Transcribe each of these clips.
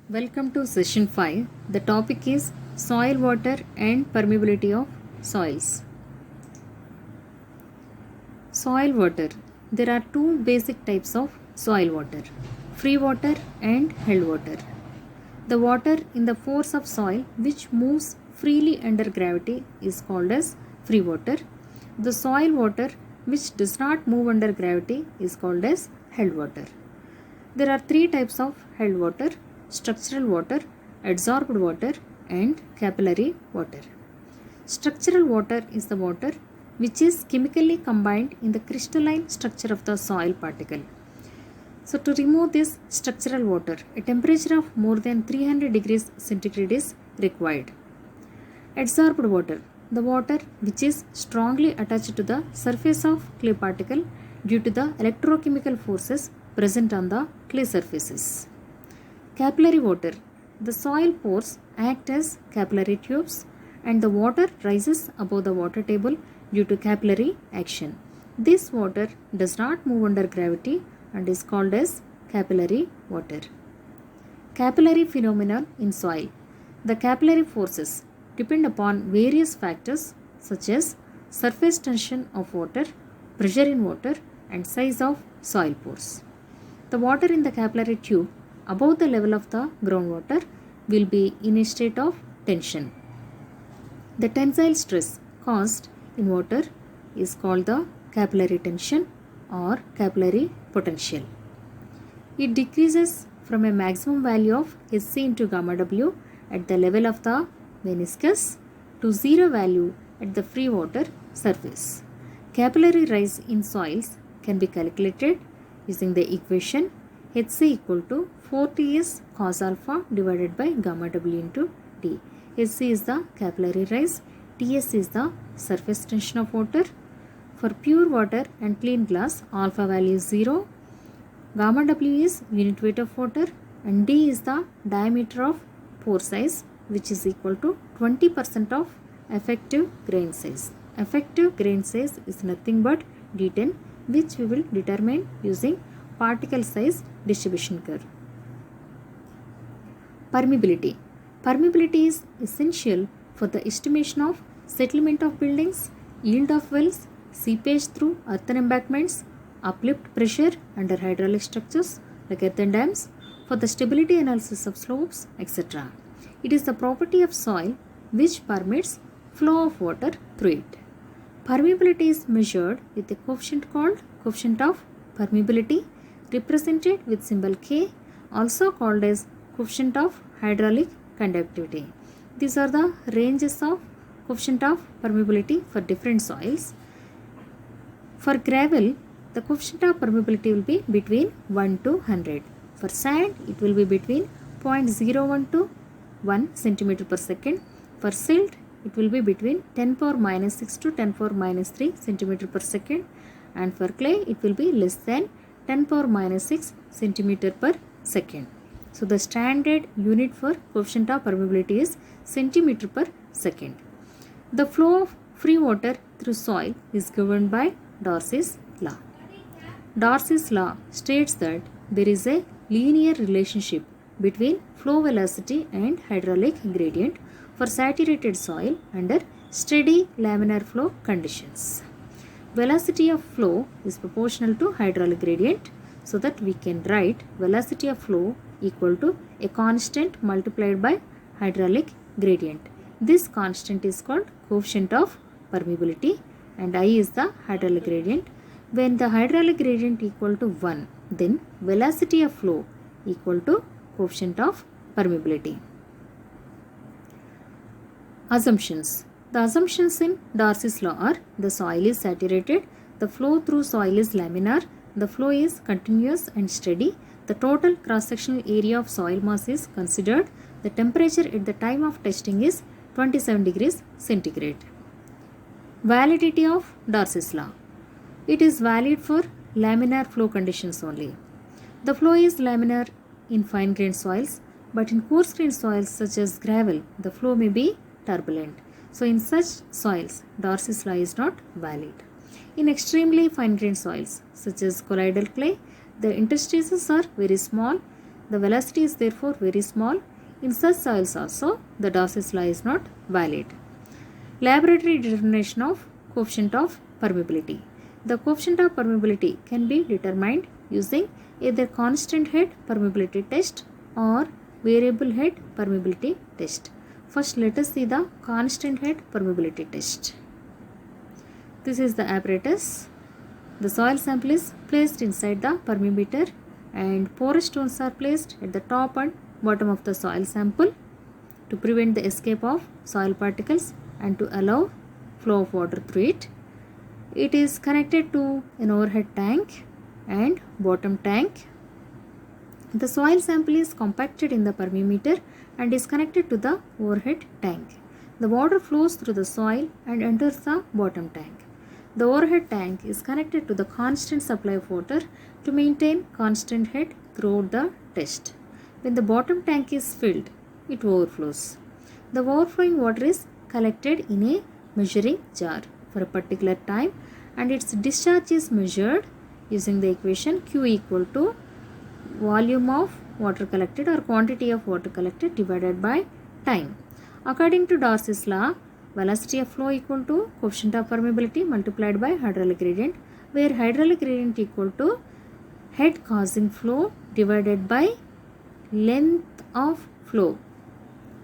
Welcome to session 5. The topic is soil, water, and permeability of soils. Soil water. There are two basic types of soil water, free water and held water. The water in the force of soil which moves freely under gravity is called as free water. The soil water which does not move under gravity is called as held water. There are three types of held water: structural water, adsorbed water, and capillary water. Structural water is the water which is chemically combined in the crystalline structure of the soil particle. So to remove this structural water, a temperature of more than 300 degrees centigrade is required. Adsorbed water, the water which is strongly attached to the surface of clay particle due to the electrochemical forces present on the clay surfaces. Capillary water, the soil pores act as capillary tubes and the water rises above the water table due to capillary action. This water does not move under gravity and is called as capillary water. Capillary phenomenon in soil. The capillary forces depend upon various factors such as surface tension of water, pressure in water, and size of soil pores. The water in the capillary tube above the level of the groundwater will be in a state of tension. The tensile stress caused in water is called the capillary tension or capillary potential. It decreases from a maximum value of Hc into gamma W at the level of the meniscus to zero value at the free water surface. Capillary rise in soils can be calculated using the equation Hc equal to 4Ts cos alpha divided by gamma W into D. Hc is the capillary rise, Ts is the surface tension of water. For pure water and clean glass, alpha value is 0, gamma W is unit weight of water, and D is the diameter of pore size, which is equal to 20% of effective grain size. Effective grain size is nothing but D10, which we will determine using particle size distribution curve. Permeability. Permeability is essential for the estimation of settlement of buildings, yield of wells, seepage through earthen embankments, uplift pressure under hydraulic structures like earthen dams, for the stability analysis of slopes, etc. It is the property of soil which permits flow of water through it. Permeability is measured with a coefficient called coefficient of permeability, represented with symbol K, also called as coefficient of hydraulic conductivity. These are the ranges of coefficient of permeability for different soils. For gravel, the coefficient of permeability will be between 1 to 100. For sand, it will be between 0.01 to 1 cm per second. For silt, it will be between 10 power minus 6 to 10 power minus 3 cm per second. And for clay, it will be less than 10 power minus 6 cm per second. So the standard unit for coefficient of permeability is centimeter per second. The flow of free water through soil is governed by Darcy's law. Darcy's law states that there is a linear relationship between flow velocity and hydraulic gradient for saturated soil under steady laminar flow conditions. Velocity of flow is proportional to hydraulic gradient, so that we can write velocity of flow equal to a constant multiplied by hydraulic gradient. This constant is called coefficient of permeability and I is the hydraulic gradient. When the hydraulic gradient equal to 1, then velocity of flow equal to coefficient of permeability. Assumptions. The assumptions in Darcy's law are: the soil is saturated, the flow through soil is laminar, the flow is continuous and steady, the total cross-sectional area of soil mass is considered, the temperature at the time of testing is 27 degrees centigrade. Validity of Darcy's law. It is valid for laminar flow conditions only. The flow is laminar in fine grained soils, but in coarse grained soils such as gravel, the flow may be turbulent. So in such soils, Darcy's law is not valid. In extremely fine grained soils such as colloidal clay, the interstices are very small. The velocity is therefore very small. In such soils also, the Darcy's law is not valid. Laboratory determination of coefficient of permeability. The coefficient of permeability can be determined using either constant head permeability test or variable head permeability test. First, let us see the constant head permeability test. This is the apparatus. The soil sample is placed inside the permeameter and porous stones are placed at the top and bottom of the soil sample to prevent the escape of soil particles and to allow flow of water through it. It is connected to an overhead tank and bottom tank. The soil sample is compacted in the permeameter and is connected to the overhead tank. The water flows through the soil and enters the bottom tank. The overhead tank is connected to the constant supply of water to maintain constant head throughout the test. When the bottom tank is filled, it overflows. The overflowing water is collected in a measuring jar for a particular time and its discharge is measured using the equation Q equal to volume of water collected or quantity of water collected divided by time. According to Darcy's law, velocity of flow equal to coefficient of permeability multiplied by hydraulic gradient, where hydraulic gradient equal to head causing flow divided by length of flow,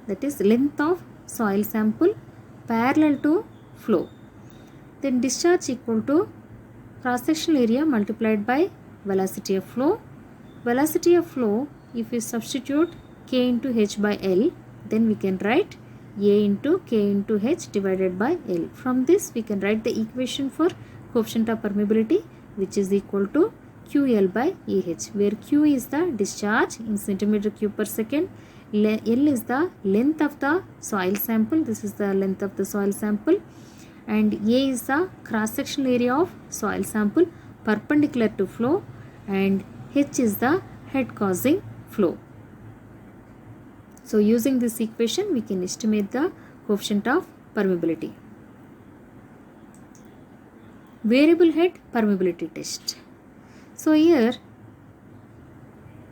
that is length of soil sample parallel to flow. Then discharge equal to cross-sectional area multiplied by velocity of flow. Velocity of flow, if we substitute K into H by L, then we can write A into K into H divided by L. From this we can write the equation for coefficient of permeability, which is equal to QL by AH, where Q is the discharge in centimeter cube per second, L is the length of the soil sample, this is the length of the soil sample, and A is the cross-sectional area of soil sample perpendicular to flow, and H is the head causing flow. So using this equation we can estimate the coefficient of permeability. Variable head permeability test. So here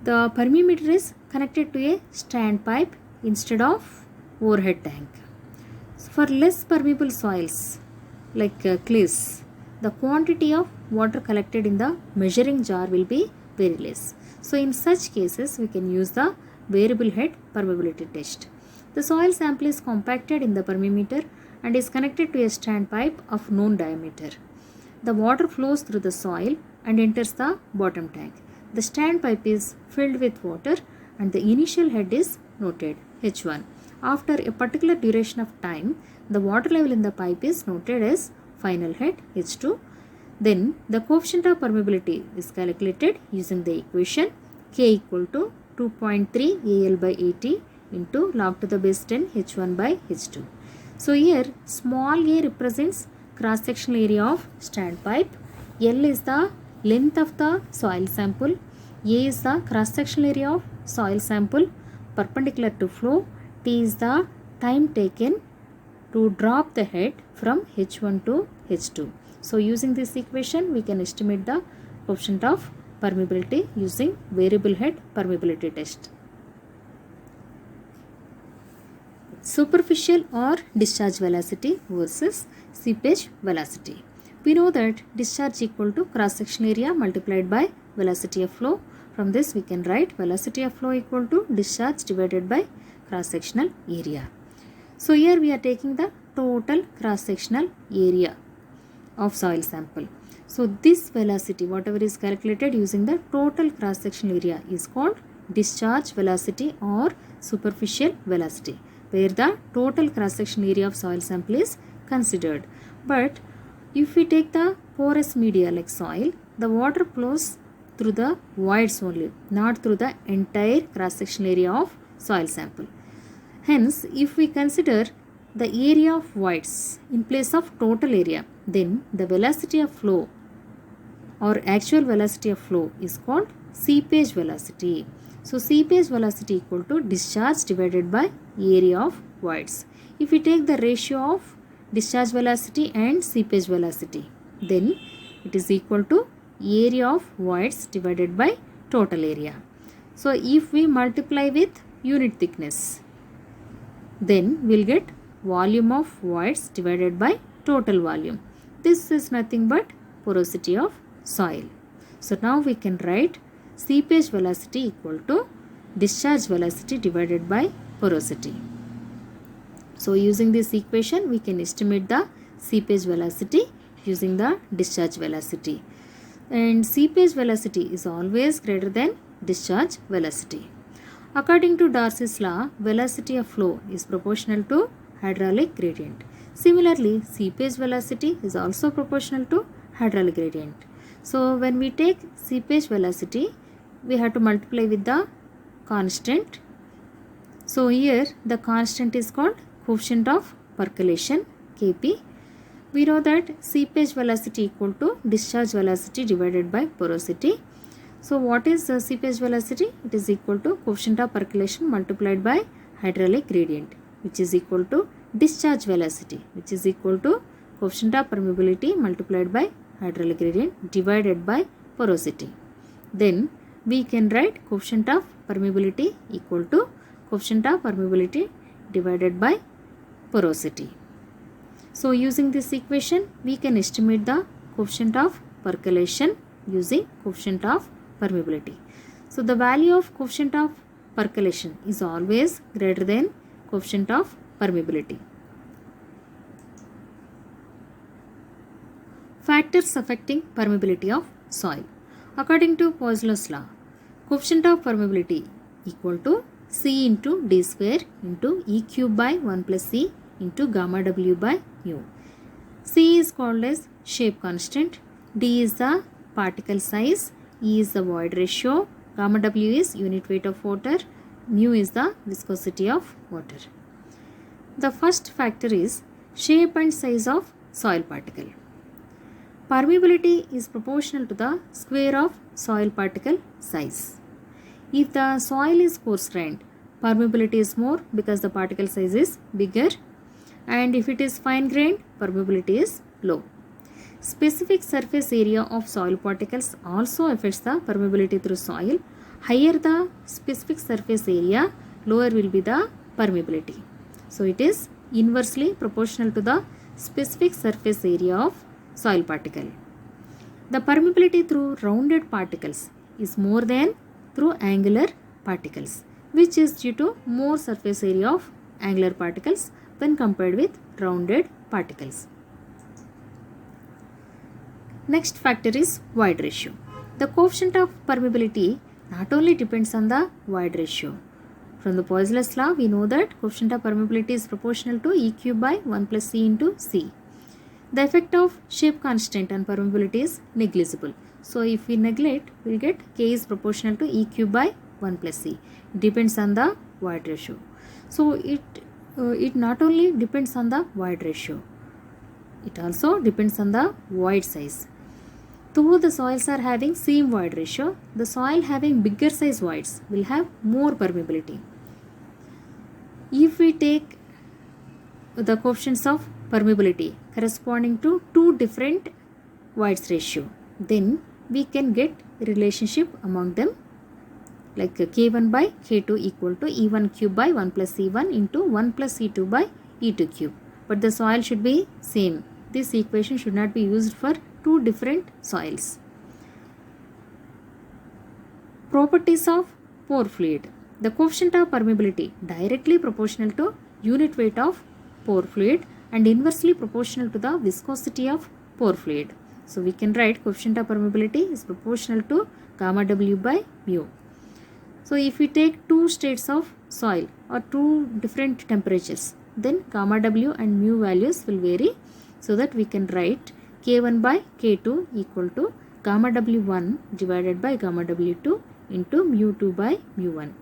the permeameter is connected to a standpipe instead of overhead tank. So for less permeable soils like clays, the quantity of water collected in the measuring jar will be very less. So in such cases we can use the variable head permeability test. The soil sample is compacted in the permeameter and is connected to a standpipe of known diameter. The water flows through the soil and enters the bottom tank. The standpipe is filled with water and the initial head is noted H1. After a particular duration of time, the water level in the pipe is noted as final head H2. Then the coefficient of permeability is calculated using the equation K equal to 2.3 AL by AT into log to the base 10 H1 by H2. So here small a represents cross-sectional area of standpipe, L is the length of the soil sample, A is the cross-sectional area of soil sample perpendicular to flow, T is the time taken to drop the head from H1 to H2. So using this equation we can estimate the coefficient of permeability using variable head permeability test. Superficial or discharge velocity versus seepage velocity. We know that discharge equal to cross-sectional area multiplied by velocity of flow. From this we can write velocity of flow equal to discharge divided by cross-sectional area. So here we are taking the total cross-sectional area of soil sample. So this velocity, whatever is calculated using the total cross-sectional area, is called discharge velocity or superficial velocity, where the total cross-sectional area of soil sample is considered. But if we take the porous media like soil, the water flows through the voids only, not through the entire cross-sectional area of soil sample. Hence, if we consider the area of voids in place of total area, then the velocity of flow or actual velocity of flow is called seepage velocity. So seepage velocity equal to discharge divided by area of voids. If we take the ratio of discharge velocity and seepage velocity, then it is equal to area of voids divided by total area. So if we multiply with unit thickness, then we'll get volume of voids divided by total volume. This is nothing but porosity of soil. So now we can write seepage velocity equal to discharge velocity divided by porosity. So using this equation, we can estimate the seepage velocity using the discharge velocity. And seepage velocity is always greater than discharge velocity. According to Darcy's law, velocity of flow is proportional to hydraulic gradient. Similarly, seepage velocity is also proportional to hydraulic gradient. So when we take seepage velocity, we have to multiply with the constant. So here the constant is called coefficient of percolation, Kp. We know that seepage velocity equal to discharge velocity divided by porosity. So what is the seepage velocity? It is equal to coefficient of percolation multiplied by hydraulic gradient, which is equal to discharge velocity, which is equal to coefficient of permeability multiplied by hydraulic gradient divided by porosity. Then we can write coefficient of permeability equal to coefficient of permeability divided by porosity. So using this equation, we can estimate the coefficient of percolation using coefficient of permeability. So the value of coefficient of percolation is always greater than coefficient of permeability. Factors affecting permeability of soil. According to Poiseuille's law, coefficient of permeability equal to C into D square into E cube by 1 plus C into gamma W by mu. C is called as shape constant, D is the particle size, E is the void ratio, gamma W is unit weight of water, mu is the viscosity of water. The first factor is shape and size of soil particle. Permeability is proportional to the square of soil particle size. If the soil is coarse grained, permeability is more because the particle size is bigger, and if it is fine grained, permeability is low. Specific surface area of soil particles also affects the permeability through soil. Higher the specific surface area, lower will be the permeability. So it is inversely proportional to the specific surface area of soil particle. The permeability through rounded particles is more than through angular particles, which is due to more surface area of angular particles when compared with rounded particles. Next factor is void ratio. The coefficient of permeability not only depends on the void ratio. From the Poiseuille's law, we know that coefficient of permeability is proportional to E cube by 1 plus C into C. The effect of shape constant on permeability is negligible. So if we neglect, we will get K is proportional to E cube by 1 plus C. It depends on the void ratio. So it not only depends on the void ratio, it also depends on the void size. Though the soils are having same void ratio, the soil having bigger size voids will have more permeability. If we take the coefficients of permeability corresponding to two different voids ratio, then we can get relationship among them, like K1 by K2 equal to E1 cube by 1 plus E1 into 1 plus E2 by E2 cube. But the soil should be same. This equation should not be used for two different soils. Properties of pore fluid. The coefficient of permeability directly proportional to unit weight of pore fluid and inversely proportional to the viscosity of pore fluid. So we can write coefficient of permeability is proportional to gamma W by mu. So if we take two states of soil or two different temperatures, then gamma W and mu values will vary, so that we can write K1 by K2 equal to gamma W1 divided by gamma W2 into mu2 by mu1.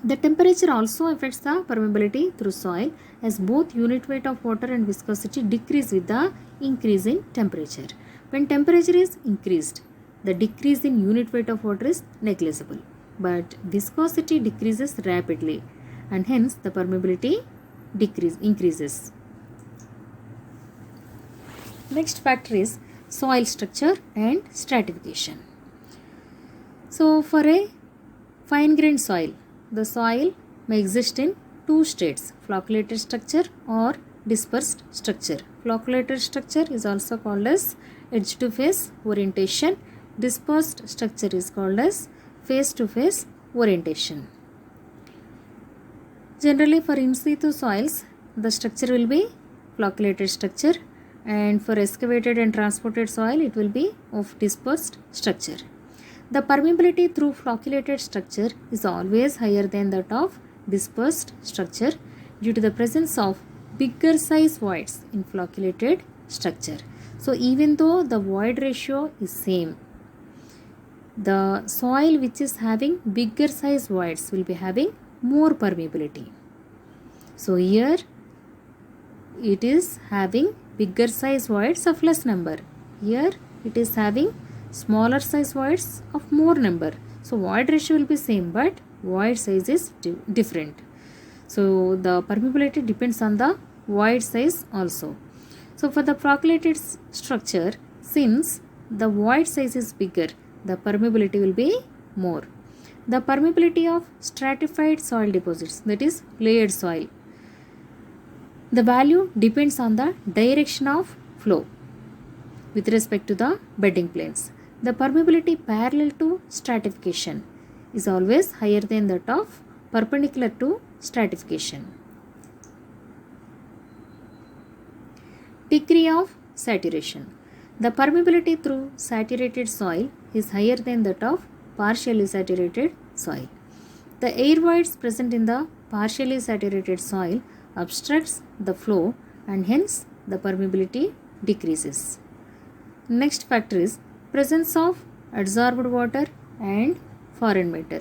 The temperature also affects the permeability through soil, as both unit weight of water and viscosity decrease with the increase in temperature. When temperature is increased, the decrease in unit weight of water is negligible, but viscosity decreases rapidly, and hence the permeability increases. Next factor is soil structure and stratification. So for a Fine grained soil. The soil may exist in two states, flocculated structure or dispersed structure. Flocculated structure is also called as edge to face orientation. Dispersed structure is called as face to face orientation. Generally for in situ soils, the structure will be flocculated structure, and for excavated and transported soil it will be of dispersed structure. The permeability through flocculated structure is always higher than that of dispersed structure due to the presence of bigger size voids in flocculated structure. So even though the void ratio is same, the soil which is having bigger size voids will be having more permeability. So here it is having bigger size voids of less number. Here it is having smaller size voids of more number. So void ratio will be same, but void size is different. So the permeability depends on the void size also. So for the flocculated structure, since the void size is bigger, the permeability will be more. The permeability of stratified soil deposits, that is layered soil, the value depends on the direction of flow with respect to the bedding planes. The permeability parallel to stratification is always higher than that of perpendicular to stratification. Degree of saturation. The permeability through saturated soil is higher than that of partially saturated soil. The air voids present in the partially saturated soil obstructs the flow and hence the permeability decreases. Next factor is presence of adsorbed water and foreign matter.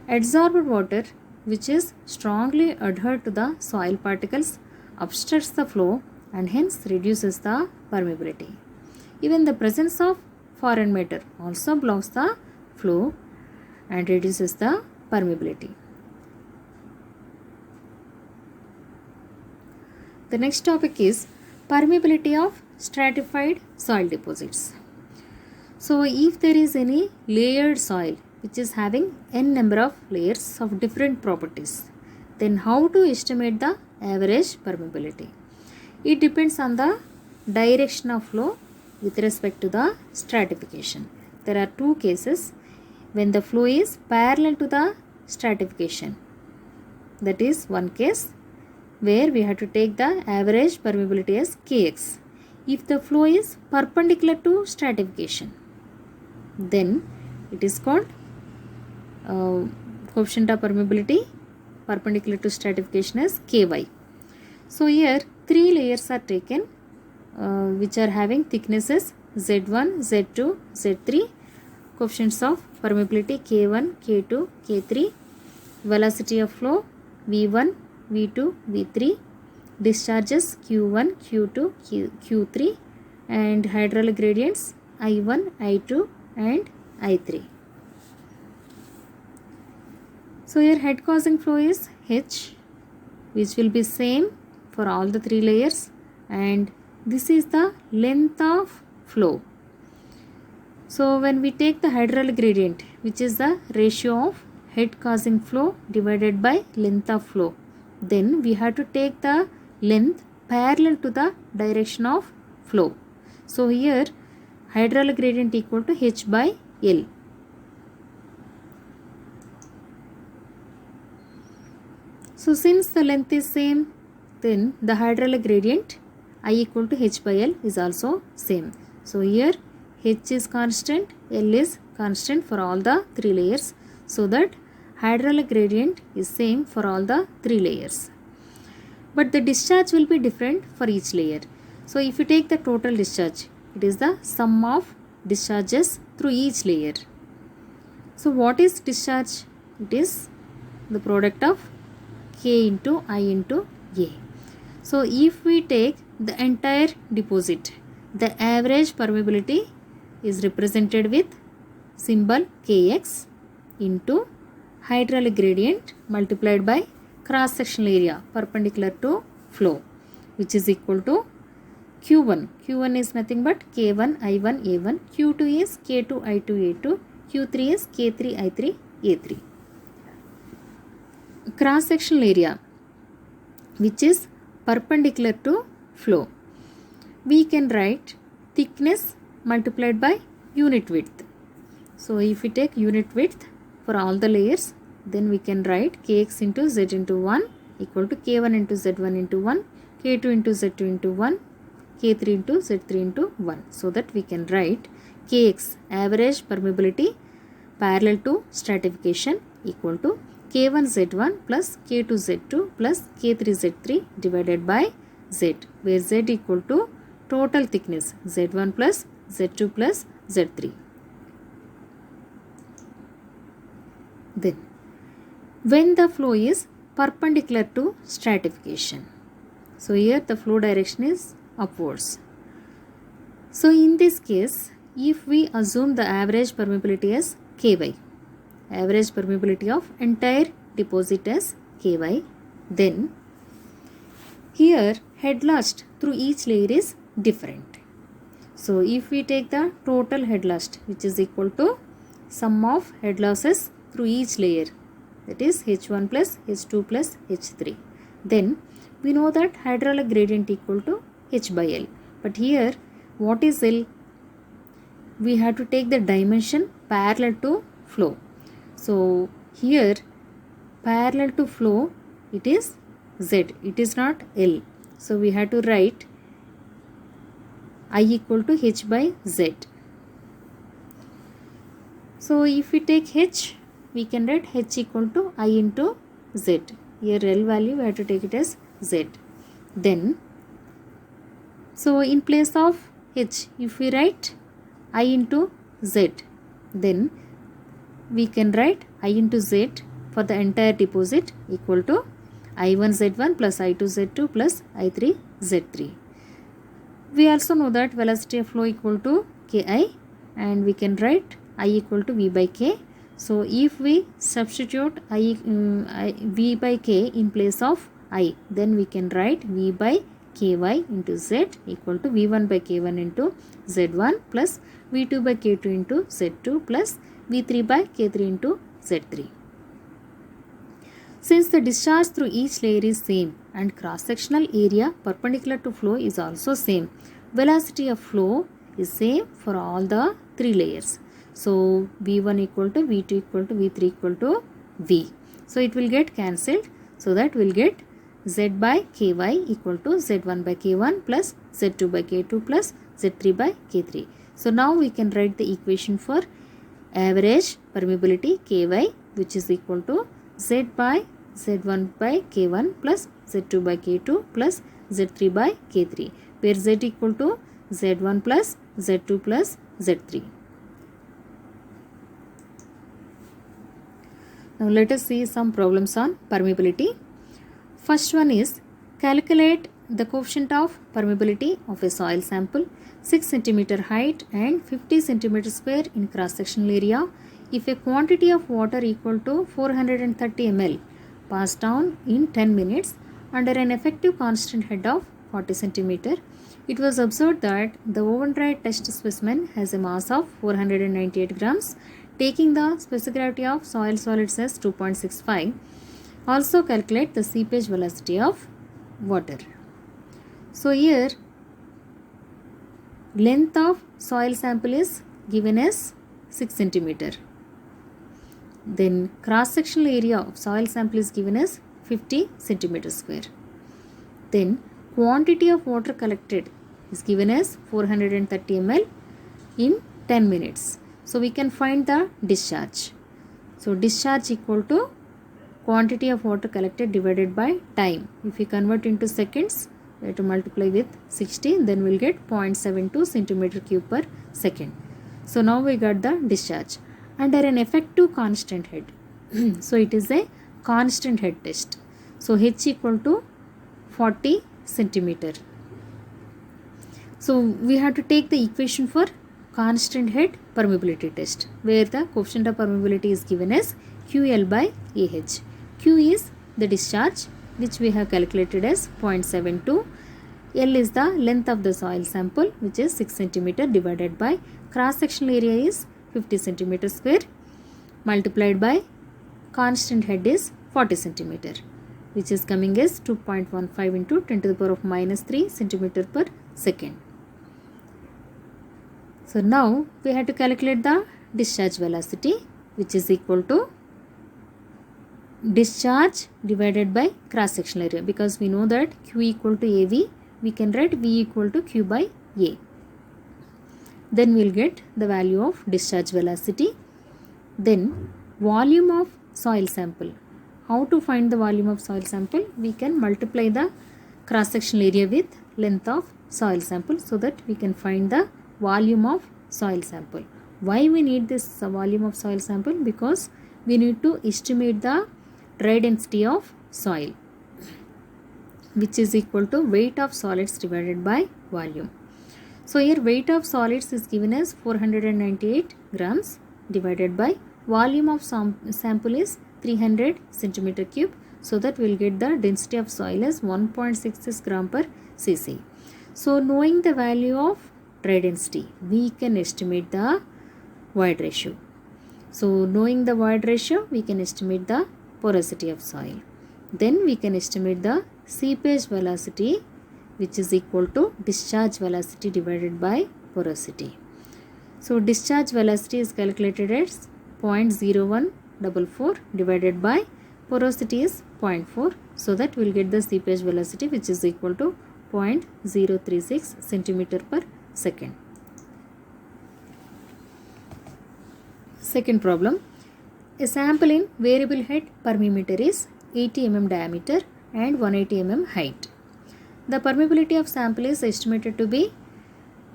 Adsorbed water, which is strongly adhered to the soil particles, obstructs the flow and hence reduces the permeability. Even the presence of foreign matter also blocks the flow and reduces the permeability. The next topic is permeability of stratified soil deposits. So if there is any layered soil which is having n number of layers of different properties, then how to estimate the average permeability? It depends on the direction of flow with respect to the stratification. There are two cases when the flow is parallel to the stratification. That is one case where we have to take the average permeability as Kx. If the flow is perpendicular to stratification, then it is called coefficient of permeability perpendicular to stratification as Ky. So here three layers are taken which are having thicknesses Z1, Z2, Z3, coefficients of permeability K1, K2, K3, velocity of flow V1, V2, V3, discharges Q1, Q2, Q3, and hydraulic gradients I1, I2 and I3. So here head causing flow is H, which will be same for all the three layers, and this is the length of flow. So when we take the hydraulic gradient, which is the ratio of head causing flow divided by length of flow, then we have to take the length parallel to the direction of flow. So here hydraulic gradient equal to H by L. So since the length is same, then the hydraulic gradient I equal to H by L is also same. So here H is constant, L is constant for all the three layers, so that hydraulic gradient is same for all the three layers. But the discharge will be different for each layer. So if you take the total discharge, it is the sum of discharges through each layer. So what is discharge? It is the product of K into I into A. So if we take the entire deposit, the average permeability is represented with symbol Kx into hydraulic gradient multiplied by cross sectional area perpendicular to flow, which is equal to Q1. Q1 is nothing but K1 I1 A1, Q2 is K2 I2 A2, Q3 is K3 I3 A3. cross sectional area which is perpendicular to flow, we can write thickness multiplied by unit width. So if we take unit width for all the layers, then we can write kx into z into 1 equal to k1 into z1 into 1, k2 into z2 into 1, k3 into z3 into 1. So that we can write kx, average permeability parallel to stratification, equal to k1 z1 plus k2 z2 plus k3 z3 divided by z, where z equal to total thickness z1 plus z2 plus z3. Then when the flow is perpendicular to stratification, so here the flow direction is upwards. So in this case, if we assume the average permeability as ky, average permeability of entire deposit as ky, then here head loss through each layer is different. So if we take the total head loss, which is equal to sum of head losses through each layer, that is h1 plus h2 plus h3, then we know that hydraulic gradient equal to h by L. But here what is L? We have to take the dimension parallel to flow. So here parallel to flow it is Z, it is not L. So we have to write I equal to h by Z. So if we take h, we can write h equal to I into Z. Here L value we have to take it as Z. Then so in place of h, if we write I into Z, then we can write I into Z for the entire deposit equal to I1 Z1 plus I2 Z2 plus I3 Z3. We also know that velocity of flow equal to Ki, and we can write I equal to V by K. So if we substitute V by K in place of I, then we can write V by Ky into Z equal to V1 by K1 into Z1 plus V2 by K2 into Z2 plus V3 by K3 into Z3. Since the discharge through each layer is same and cross-sectional area perpendicular to flow is also same, velocity of flow is same for all the three layers. So V1 equal to V2 equal to V3 equal to V. So it will get cancelled, so that we will get Z by Ky equal to Z1 by K1 plus Z2 by K2 plus Z3 by K3. So now we can write the equation for average permeability Ky, which is equal to Z by Z1 by K1 plus Z2 by K2 plus Z3 by K3, where Z equal to Z1 plus Z2 plus Z3. Now let us see some problems on permeability. First one is calculate the coefficient of permeability of a soil sample 6 cm height and 50 cm square in cross sectional area if a quantity of water equal to 430 ml passed down in 10 minutes under an effective constant head of 40 cm. It was observed that the oven dried test specimen has a mass of 498 grams. Taking the specific gravity of soil solids as 2.65. Also calculate the seepage velocity of water. So here length of soil sample is given as 6 cm. Then cross sectional area of soil sample is given as 50 cm square. Then quantity of water collected is given as 430 ml in 10 minutes. So we can find the discharge. So discharge equal to quantity of water collected divided by time. If we convert into seconds, we have to multiply with 60, then we will get 0.72 centimeter cube per second. So now we got the discharge under an effective constant head. So it is a constant head test. So H equal to 40 centimeter. So we have to take the equation for constant head permeability test, where the coefficient of permeability is given as QL by AH. Q is the discharge, which we have calculated as 0.72. L is the length of the soil sample, which is 6 cm divided by cross sectional area is 50 cm square multiplied by constant head is 40 centimeter, which is coming as 2.15 into 10 to the power of minus 3 centimeter per second. So now we have to calculate the discharge velocity, which is equal to discharge divided by cross sectional area, because we know that Q equal to AV, we can write V equal to Q by A. Then we will get the value of discharge velocity. Then volume of soil sample. How to find the volume of soil sample? We can multiply the cross sectional area with length of soil sample, so that we can find the volume of soil sample. Why we need this volume of soil sample? Because we need to estimate the dry density of soil, which is equal to weight of solids divided by volume. So here weight of solids is given as 498 grams divided by volume of sample is 300 centimeter cube, so that we will get the density of soil as 1.66 gram per cc. So knowing the value of dry density, we can estimate the void ratio. So knowing the void ratio, we can estimate the porosity of soil. Then we can estimate the seepage velocity, which is equal to discharge velocity divided by porosity. So discharge velocity is calculated as 0.0144 divided by porosity is 0.4, so that we will get the seepage velocity, which is equal to 0.036 centimeter per second. Second problem. A sample in variable head permeameter is 80 mm diameter and 180 mm height. The permeability of sample is estimated to be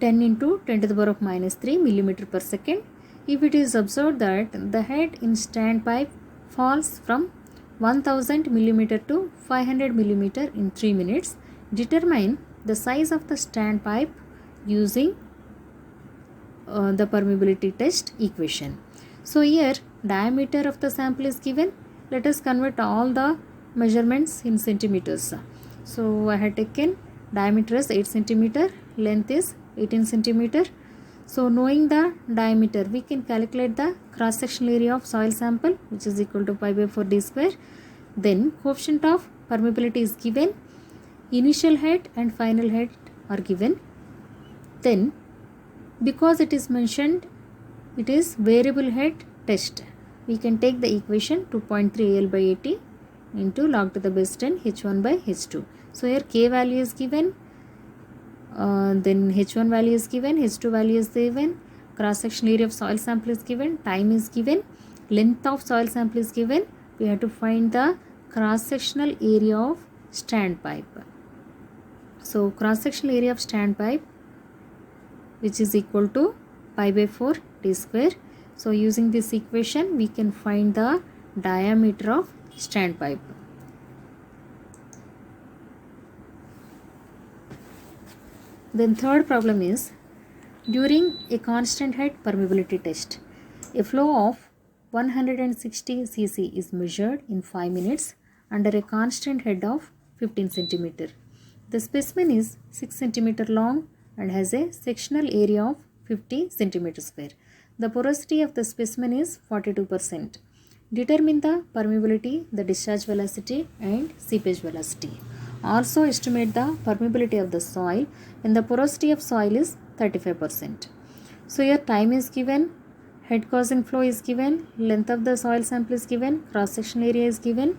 10 into 10 to the power of minus 3 millimeter per second. If it is observed that the head in standpipe falls from 1000 millimeter to 500 millimeter in 3 minutes, determine the size of the standpipe using the permeability test equation. So here diameter of the sample is given. Let us convert all the measurements in centimeters. So I have taken diameter as 8 centimeter, length is 18 centimeter. So knowing the diameter, we can calculate the cross sectional area of soil sample, which is equal to pi by 4 d square. Then coefficient of permeability is given. Initial head and final head are given. Then because it is mentioned it is variable head test, we can take the equation 2.3 L by 80 into log to the base 10 H1 by H2. So here K value is given, then H1 value is given, H2 value is given, cross sectional area of soil sample is given, time is given, length of soil sample is given. We have to find the cross sectional area of standpipe. So cross sectional area of standpipe, which is equal to pi by 4 d square. So using this equation, we can find the diameter of standpipe. Then third problem is, during a constant head permeability test, a flow of 160 cc is measured in 5 minutes under a constant head of 15 centimeter. The specimen is 6 centimeter long and has a sectional area of 50 centimeter square. The porosity of the specimen is 42%. Determine the permeability, the discharge velocity and seepage velocity. Also estimate the permeability of the soil when the porosity of soil is 35%. So here time is given, head causing flow is given, length of the soil sample is given, cross sectional area is given,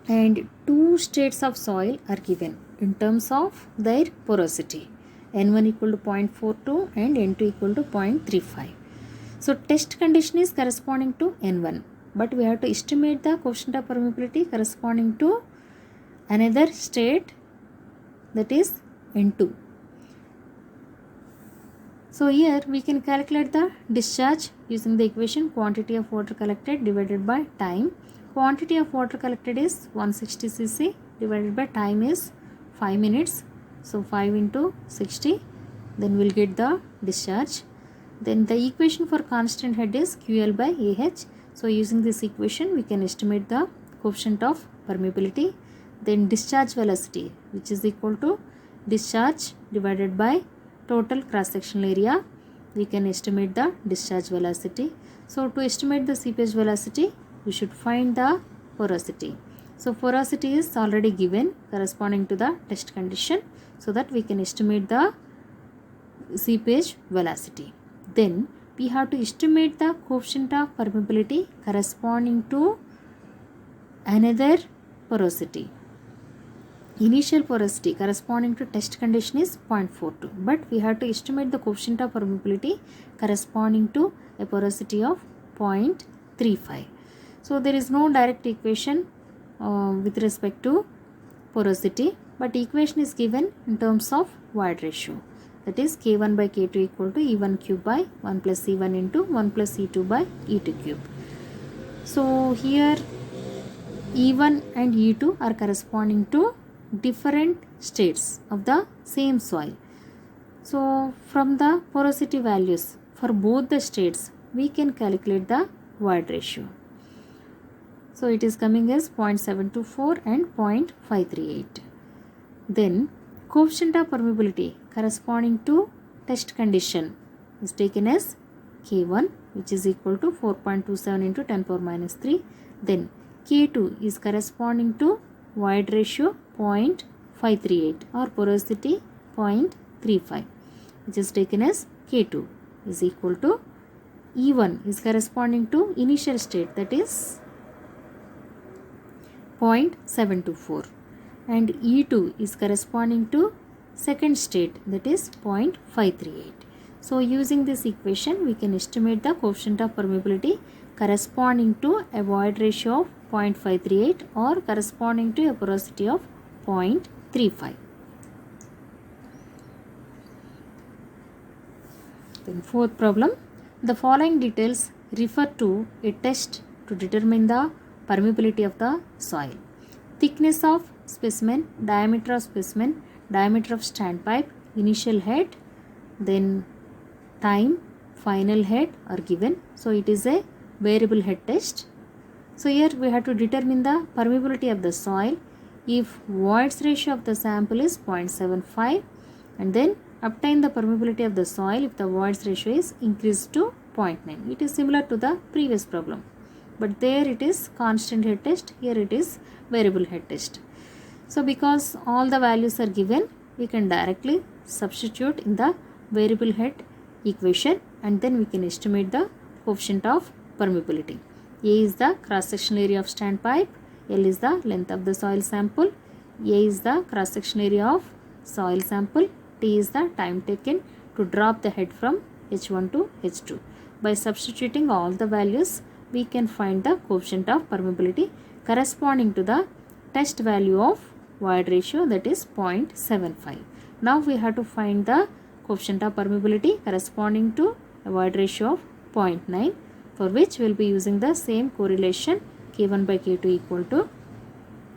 and two states of soil are given in terms of their porosity. N1 equal to 0.42 and N2 equal to 0.35. So test condition is corresponding to N1, but we have to estimate the coefficient of permeability corresponding to another state, that is N2. So here we can calculate the discharge using the equation quantity of water collected divided by time. Quantity of water collected is 160 cc divided by time is 5 minutes. So 5 into 60, then we'll get the discharge. Then the equation for constant head is QL by AH. So using this equation, we can estimate the coefficient of permeability. Then discharge velocity, which is equal to discharge divided by total cross sectional area. We can estimate the discharge velocity. So to estimate the seepage velocity, we should find the porosity. So porosity is already given corresponding to the test condition, so that we can estimate the seepage velocity. Then we have to estimate the coefficient of permeability corresponding to another porosity. Initial porosity corresponding to test condition is 0.42, but we have to estimate the coefficient of permeability corresponding to a porosity of 0.35. So there is no direct equation with respect to porosity, but equation is given in terms of void ratio, that is K1 by K2 equal to E1 cube by 1 plus E1 into 1 plus E2 by E2 cube. So here E1 and E2 are corresponding to different states of the same soil. So from the porosity values for both the states, we can calculate the void ratio. So it is coming as 0.724 and 0.538. Then coefficient of permeability corresponding to test condition is taken as K1, which is equal to 4.27 into 10 power minus 3. Then K2 is corresponding to void ratio 0.538 or porosity 0.35, which is taken as K2 is equal to E1 is corresponding to initial state, that is 0.724, and E2 is corresponding to second state, that is 0.538. So using this equation, we can estimate the coefficient of permeability corresponding to a void ratio of 0.538 or corresponding to a porosity of 0.35. Then fourth problem, the following details refer to a test to determine the permeability of the soil. Thickness of specimen, diameter of specimen, diameter of standpipe, initial head, then time, final head are given. So it is a variable head test. So here we have to determine the permeability of the soil if voids ratio of the sample is 0.75, and then obtain the permeability of the soil if the voids ratio is increased to 0.9. It is similar to the previous problem, but there it is constant head test, here it is variable head test. So because all the values are given, we can directly substitute in the variable head equation, and then we can estimate the coefficient of permeability. A is the cross sectional area of standpipe, L is the length of the soil sample, A is the cross sectional area of soil sample, T is the time taken to drop the head from H1 to H2. By substituting all the values, we can find the coefficient of permeability corresponding to the test value of void ratio, that is 0.75. Now we have to find the coefficient of permeability corresponding to a void ratio of 0.9, for which we will be using the same correlation K1 by K2 equal to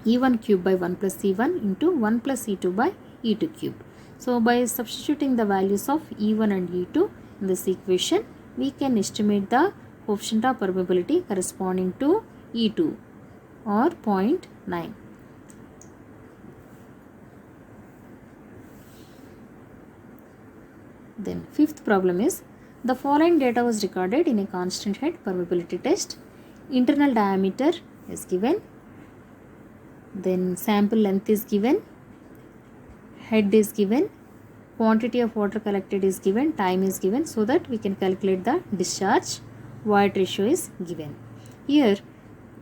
E1 cube by 1 plus E1 into 1 plus E2 by E2 cube. So by substituting the values of E1 and E2 in this equation, we can estimate the coefficient of permeability corresponding to E2 or 0.9. Then fifth problem is, the following data was recorded in a constant head permeability test. Internal diameter is given, then sample length is given, head is given, quantity of water collected is given, time is given, so that we can calculate the discharge. Void ratio is given. Here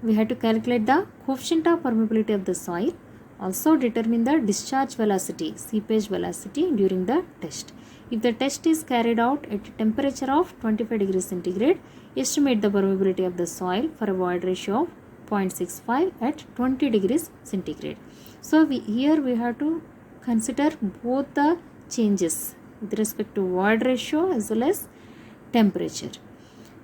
we have to calculate the coefficient of permeability of the soil, also determine the discharge velocity, seepage velocity during the test. If the test is carried out at a temperature of 25 degrees centigrade, estimate the permeability of the soil for a void ratio of 0.65 at 20 degrees centigrade. So here we have to consider both the changes with respect to void ratio as well as temperature.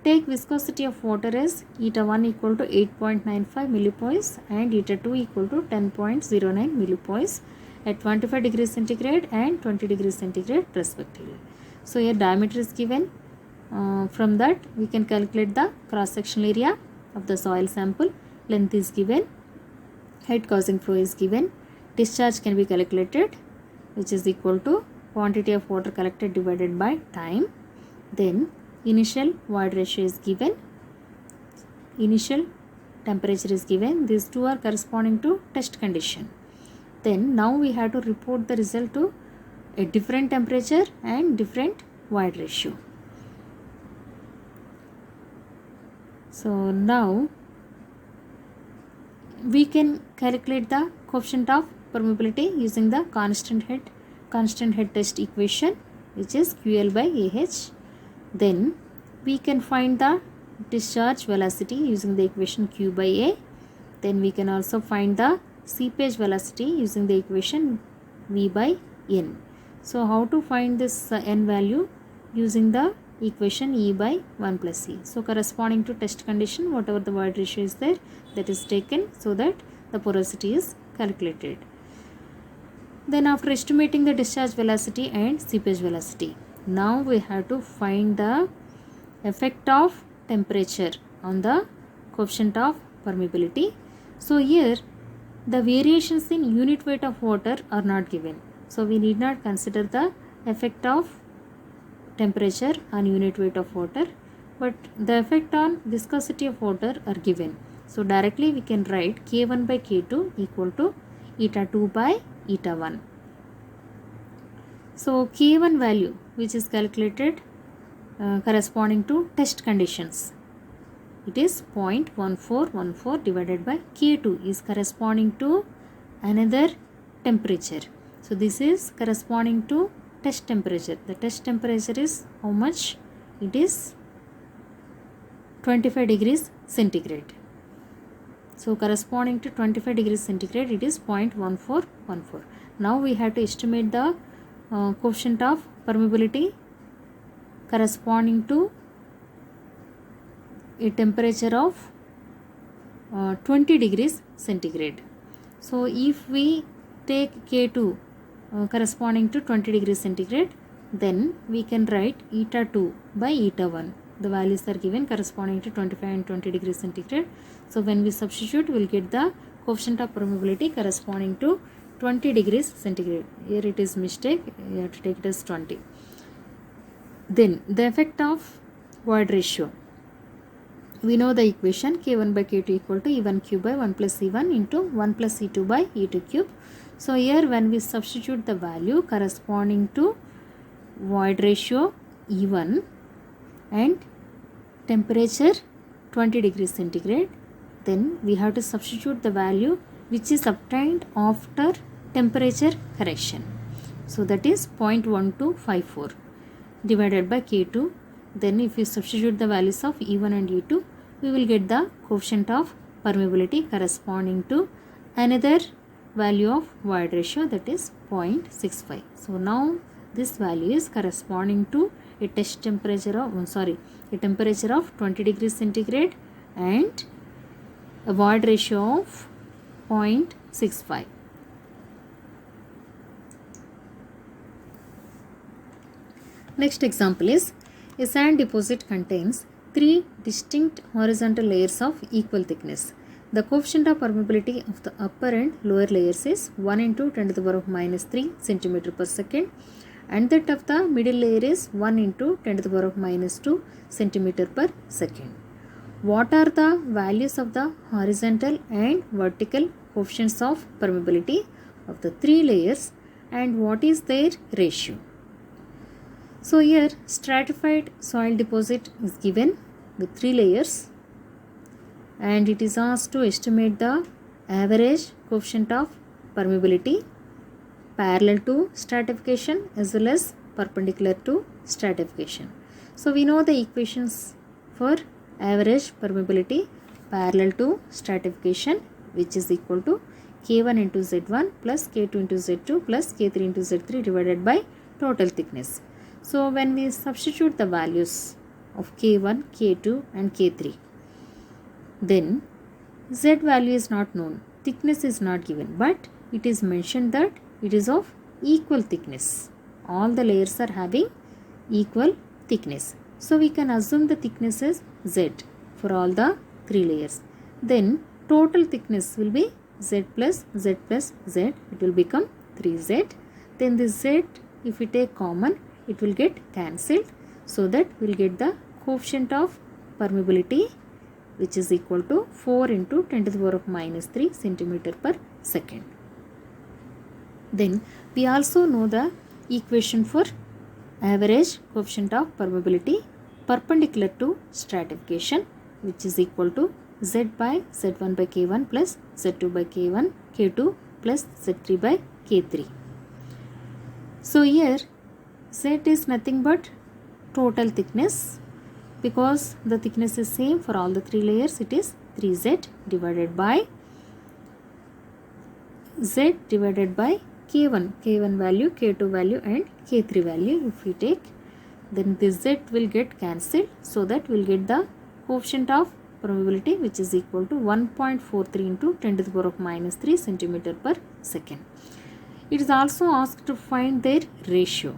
Take viscosity of water as eta 1 equal to 8.95 millipoise and eta 2 equal to 10.09 millipoise at 25 degrees centigrade and 20 degrees centigrade respectively. So here diameter is given. From that we can calculate the cross sectional area of the soil sample. Length is given. Head causing flow is given. Discharge can be calculated, which is equal to quantity of water collected divided by time. Then initial void ratio is given. Initial temperature is given. These two are corresponding to test condition. Then now we have to report the result to a different temperature and different void ratio. So now we can calculate the coefficient of permeability using the constant head test equation, which is QL by AH. Then we can find the discharge velocity using the equation Q by A. Then we can also find the seepage velocity using the equation V by N. So how to find this N value? Using the equation E by 1 plus E. So corresponding to test condition, whatever the void ratio is there, that is taken so that the porosity is calculated. Then after estimating the discharge velocity and seepage velocity, now we have to find the effect of temperature on the coefficient of permeability. So here the variations in unit weight of water are not given. So we need not consider the effect of temperature on unit weight of water, but the effect on viscosity of water are given. So directly we can write K1 by K2 equal to eta 2 by eta 1. So K1 value, which is calculated corresponding to test conditions, it is 0.1414 divided by K2 is corresponding to another temperature. So this is corresponding to test temperature. The test temperature is how much? It is 25 degrees centigrade. So corresponding to 25 degrees centigrade, it is 0.1414. Now we have to estimate the coefficient of permeability corresponding to a temperature of 20 degrees centigrade. So if we take K2 corresponding to 20 degrees centigrade, then we can write eta 2 by eta 1. The values are given corresponding to 25 and 20 degrees centigrade. So when we substitute, we will get the coefficient of permeability corresponding to 20 degrees centigrade. Here it is mistake, you have to take it as 20. Then the effect of void ratio. We know the equation K1 by K2 equal to E1 cube by 1 plus E1 into 1 plus E2 by E2 cube. So here when we substitute the value corresponding to void ratio E1 and temperature 20 degrees centigrade, then we have to substitute the value which is obtained after temperature correction. So that is 0.1254 divided by K2. Then if we substitute the values of E1 and E2, we will get the coefficient of permeability corresponding to another value of void ratio, that is 0.65. So now this value is corresponding to a test temperature of a temperature of 20 degrees centigrade and a void ratio of 0.65. Next example is a sand deposit contains 3 distinct horizontal layers of equal thickness. The coefficient of permeability of the upper and lower layers is 1 into 10 to the power of minus 3 cm per second, and that of the middle layer is 1 into 10 to the power of minus 2 cm per second. What are the values of the horizontal and vertical coefficients of permeability of the 3 layers, and what is their ratio? So here stratified soil deposit is given with 3 layers, and it is asked to estimate the average coefficient of permeability parallel to stratification as well as perpendicular to stratification. So we know the equations for average permeability parallel to stratification, which is equal to K1 into Z1 plus K2 into Z2 plus K3 into Z3 divided by total thickness. So when we substitute the values of K1, K2 and K3, then Z value is not known, thickness is not given, but it is mentioned that it is of equal thickness. All the layers are having equal thickness. So we can assume the thickness is Z for all the 3 layers. Then total thickness will be Z plus Z plus Z. It will become 3Z. Then this Z, if we take common, it will get cancelled, so that we will get the coefficient of permeability which is equal to 4 into 10 to the power of minus 3 centimeter per second. Then we also know the equation for average coefficient of permeability perpendicular to stratification, which is equal to Z by Z1 by K1 plus Z2 by K1 K2 plus Z3 by K3. So here Z is nothing but total thickness. Because the thickness is same for all the 3 layers, it is 3Z divided by Z divided by K1 value, K2 value and K3 value. If we take, then this Z will get cancelled, so that we will get the coefficient of permeability, which is equal to 1.43 into 10 to the power of minus 3 centimeter per second. It is also asked to find their ratio.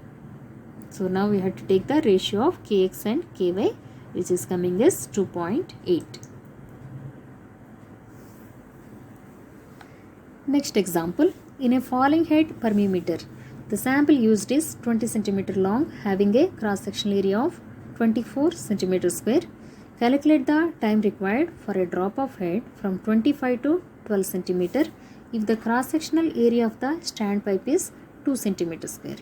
So now we have to take the ratio of Kx and Ky, which is coming as 2.8. Next example, in a falling head permeameter, the sample used is 20 cm long, having a cross-sectional area of 24 cm square. Calculate the time required for a drop of head from 25 to 12 cm if the cross-sectional area of the standpipe is 2 cm square.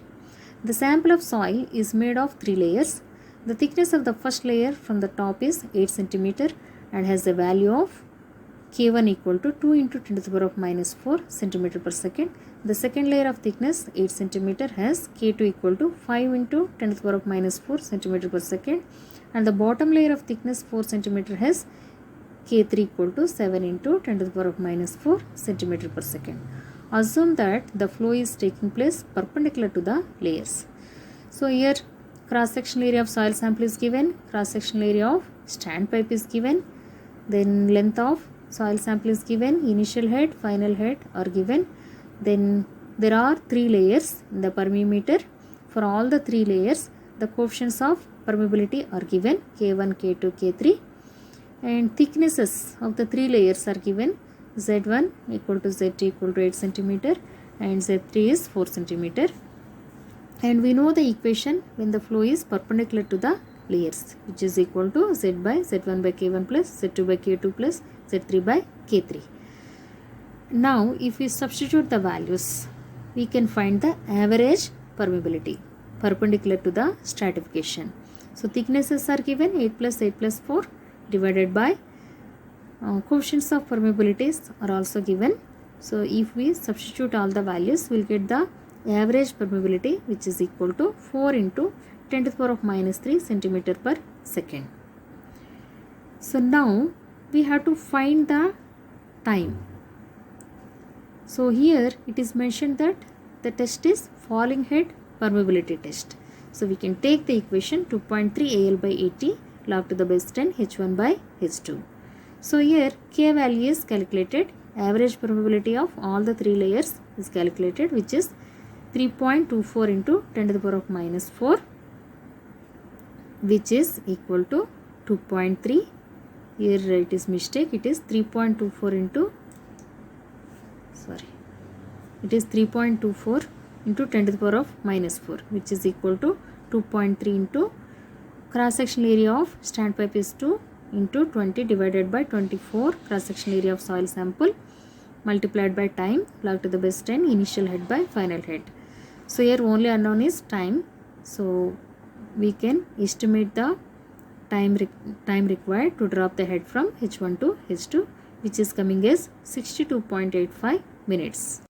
The sample of soil is made of 3 layers. The thickness of the first layer from the top is 8 cm and has a value of K1 equal to 2 into 10 to the power of minus 4 cm per second. The second layer of thickness 8 cm has K2 equal to 5 into 10 to the power of minus 4 cm per second, and the bottom layer of thickness 4 cm has K3 equal to 7 into 10 to the power of minus 4 cm per second. Assume that the flow is taking place perpendicular to the layers. So here cross-sectional area of soil sample is given, cross-sectional area of standpipe is given, then length of soil sample is given, initial head, final head are given. Then there are 3 layers in the permeameter. For all the 3 layers, the coefficients of permeability are given, K1, K2, K3, and thicknesses of the 3 layers are given. Z1 equal to Z2 equal to 8 cm and Z3 is 4 cm. And we know the equation when the flow is perpendicular to the layers, which is equal to Z by Z1 by K1 plus Z2 by K2 plus Z3 by K3. Now if we substitute the values, we can find the average permeability perpendicular to the stratification. So thicknesses are given 8 plus 4 divided by coefficients of permeabilities are also given. So if we substitute all the values, we will get the average permeability, which is equal to 4 into 10 to the power of minus 3 centimeter per second. So now we have to find the time. So here it is mentioned that the test is falling head permeability test. So we can take the equation 2.3 AL by 80 log to the base 10 H1 by H2. So here K value is calculated, average permeability of all the 3 layers is calculated, which is 3.24 into 10 to the power of minus 4, which is equal to 2.3. Here it is mistake, it is 3.24 into, it is 3.24 into 10 to the power of minus 4, which is equal to 2.3 into cross-sectional area of standpipe is 2 into 20 divided by 24 cross-sectional area of soil sample multiplied by time log to the base 10 initial head by final head. So here only unknown is time. So we can estimate the time required to drop the head from H1 to H2, which is coming as 62.85 minutes.